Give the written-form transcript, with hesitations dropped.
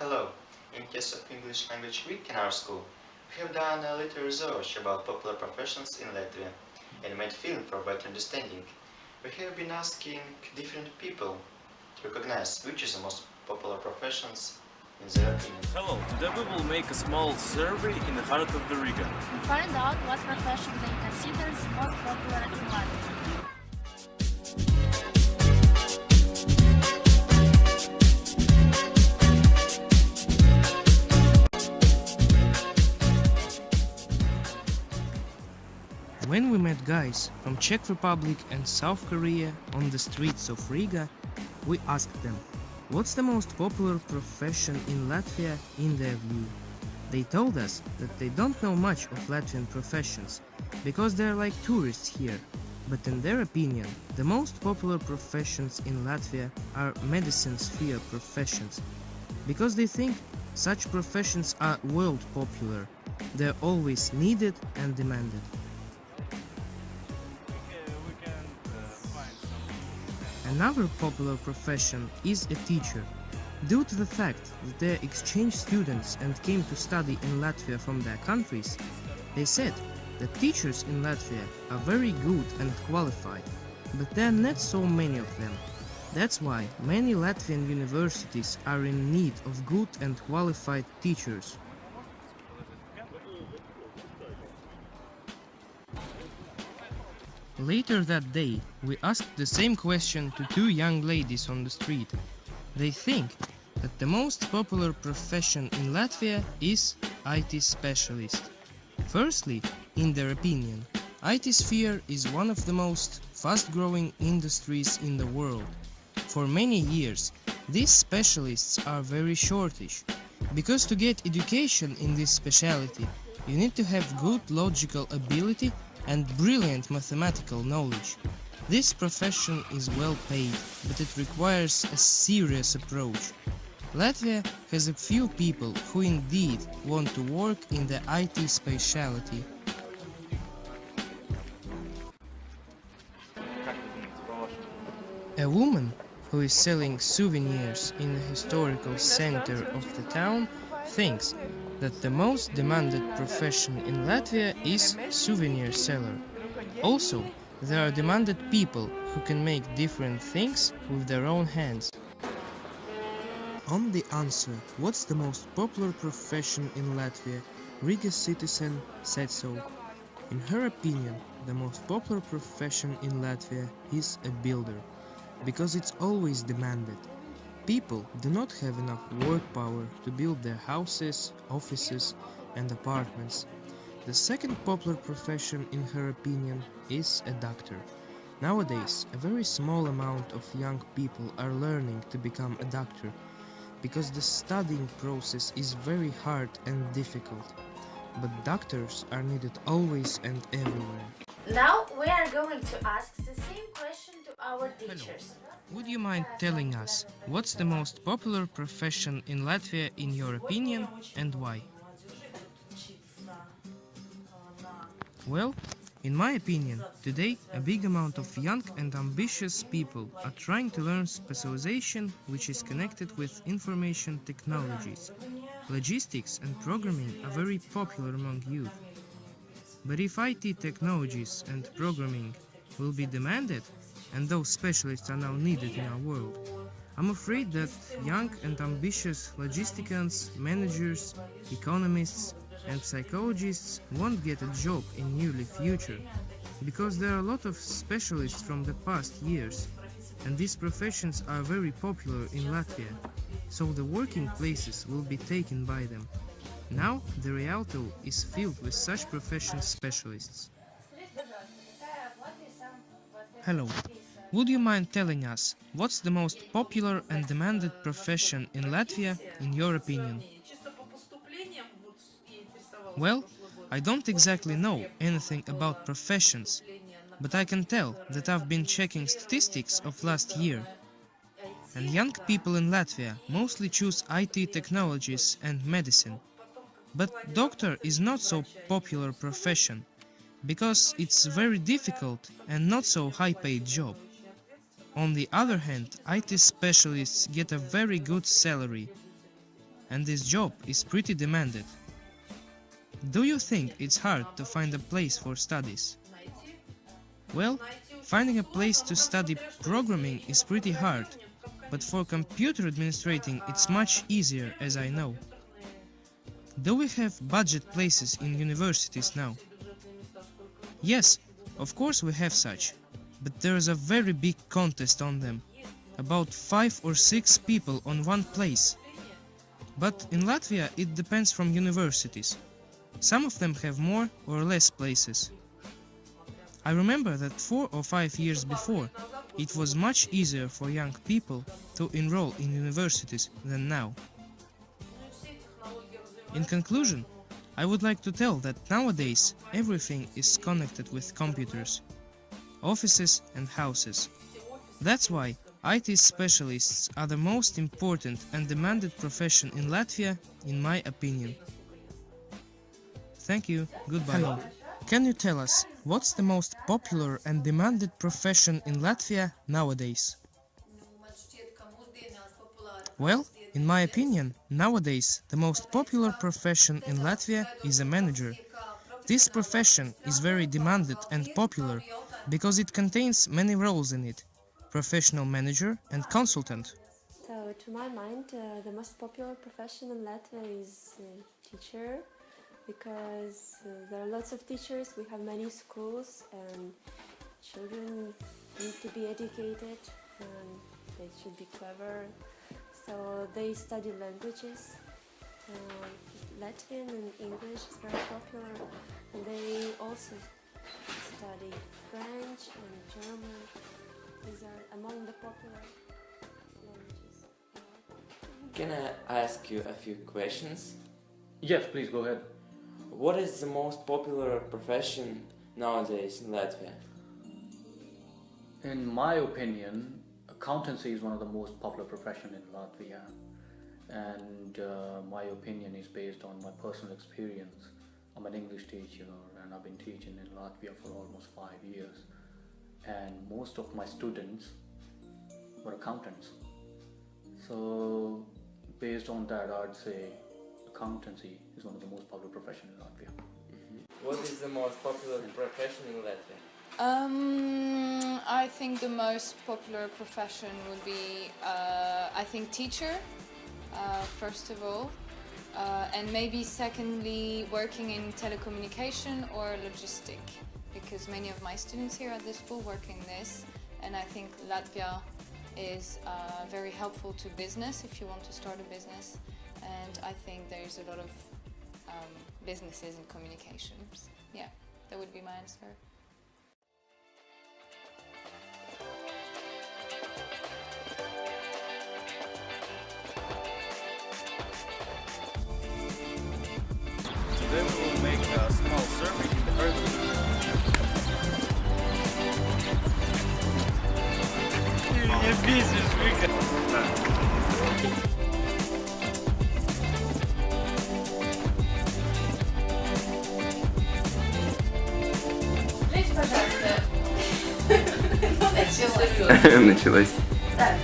Hello. In case of English Language Week in our school, we have done a little research about popular professions in Latvia and made film for better understanding. We have been asking different people to recognize which is the most popular professions in their opinion. Hello, today we will make a small survey in the heart of the Riga. To find out what profession they consider the most popular in Latvia. When we met guys from Czech Republic and South Korea on the streets of Riga, we asked them, what's the most popular profession in Latvia in their view? They told us that they don't know much of Latvian professions, because they're like tourists here. But in their opinion, the most popular professions in Latvia are medicine sphere professions, because they think such professions are world popular. They're always needed and demanded. Another popular profession is a teacher. Due to the fact that they're exchange students and came to study in Latvia from their countries, they said that teachers in Latvia are very good and qualified, but there are not so many of them. That's why many Latvian universities are in need of good and qualified teachers. Later that day, we asked the same question to two young ladies on the street. They think that the most popular profession in Latvia is IT specialist. Firstly, in their opinion, IT sphere is one of the most fast-growing industries in the world. For many years, these specialists are very shortage, because to get education in this specialty, you need to have good logical ability and brilliant mathematical knowledge. This profession is well paid, but it requires a serious approach. Latvia has a few people who indeed want to work in the IT specialty. A woman who is selling souvenirs in the historical center of the town thinks that the most demanded profession in Latvia is souvenir seller. Also, there are demanded people who can make different things with their own hands. On the answer, what's the most popular profession in Latvia, Rīgas citizen said so. In her opinion, the most popular profession in Latvia is a builder, because it's always demanded. People do not have enough work power to build their houses, offices and apartments. The second popular profession in her opinion is a doctor. Nowadays, a very small amount of young people are learning to become a doctor, because the studying process is very hard and difficult. But doctors are needed always and everywhere. Now we are going to ask the same question to our teachers. Would you mind telling us what's the most popular profession in Latvia in your opinion and why? Well, in my opinion, today a big amount of young and ambitious people are trying to learn specialization which is connected with information technologies. Logistics and programming are very popular among youth. But if IT technologies and programming will be demanded, and those specialists are now needed in our world, I'm afraid that young and ambitious logisticians, managers, economists and psychologists won't get a job in nearly future, because there are a lot of specialists from the past years, and these professions are very popular in Latvia, so the working places will be taken by them. Now the Rialto is filled with such profession specialists. Hello. Would you mind telling us what's the most popular and demanded profession in Latvia in your opinion? Well, I don't exactly know anything about professions, but I can tell that I've been checking statistics of last year. And young people in Latvia mostly choose IT technologies and medicine. But doctor is not so popular profession, because it's very difficult and not so high-paid job. On the other hand, IT specialists get a very good salary. and this job is pretty demanded. Do you think it's hard to find a place for studies? Well, finding a place to study programming is pretty hard, but for computer administrating it's much easier, as I know. Do we have budget places in universities now? Yes, of course we have such, but there is a very big contest on them, about 5 or 6 people on one place. But in Latvia it depends from universities. Some of them have more or less places. I remember that 4 or 5 years before, it was much easier for young people to enroll in universities than now. In conclusion, I would like to tell that nowadays everything is connected with computers, offices and houses. That's why IT specialists are the most important and demanded profession in Latvia, in my opinion. Thank you, goodbye. Hello. Can you tell us what's the most popular and demanded profession in Latvia nowadays? Well, in my opinion, nowadays the most popular profession in Latvia is a manager. This profession is very demanded and popular because it contains many roles in it: professional manager and consultant. So, to my mind, the most popular profession in Latvia is teacher, because there are lots of teachers, we have many schools, and children need to be educated and they should be clever. So they study languages. Latvian and English is very popular, and they also study French and German. These are among the popular languages. Can I ask you a few questions? Yes, please go ahead. What is the most popular profession nowadays in Latvia? In my opinion, accountancy is one of the most popular profession in Latvia, and my opinion is based on my personal experience. I'm an English teacher and I've been teaching in Latvia for almost 5 years, and most of my students were accountants. So based on that, I'd say accountancy is one of the most popular profession in Latvia. What is the most popular profession in Latvia? I think the most popular profession would be, I think, teacher, first of all, and maybe secondly, working in telecommunication or logistic, because many of my students here at the school work in this, and I think Latvia is very helpful to business if you want to start a business, and I think there's a lot of businesses in communications. Yeah, that would be my answer. Today we will make a small survey in the heart of the... Ты меня бесишь, Вика! Пожалуйста. Началось. Началось. Так.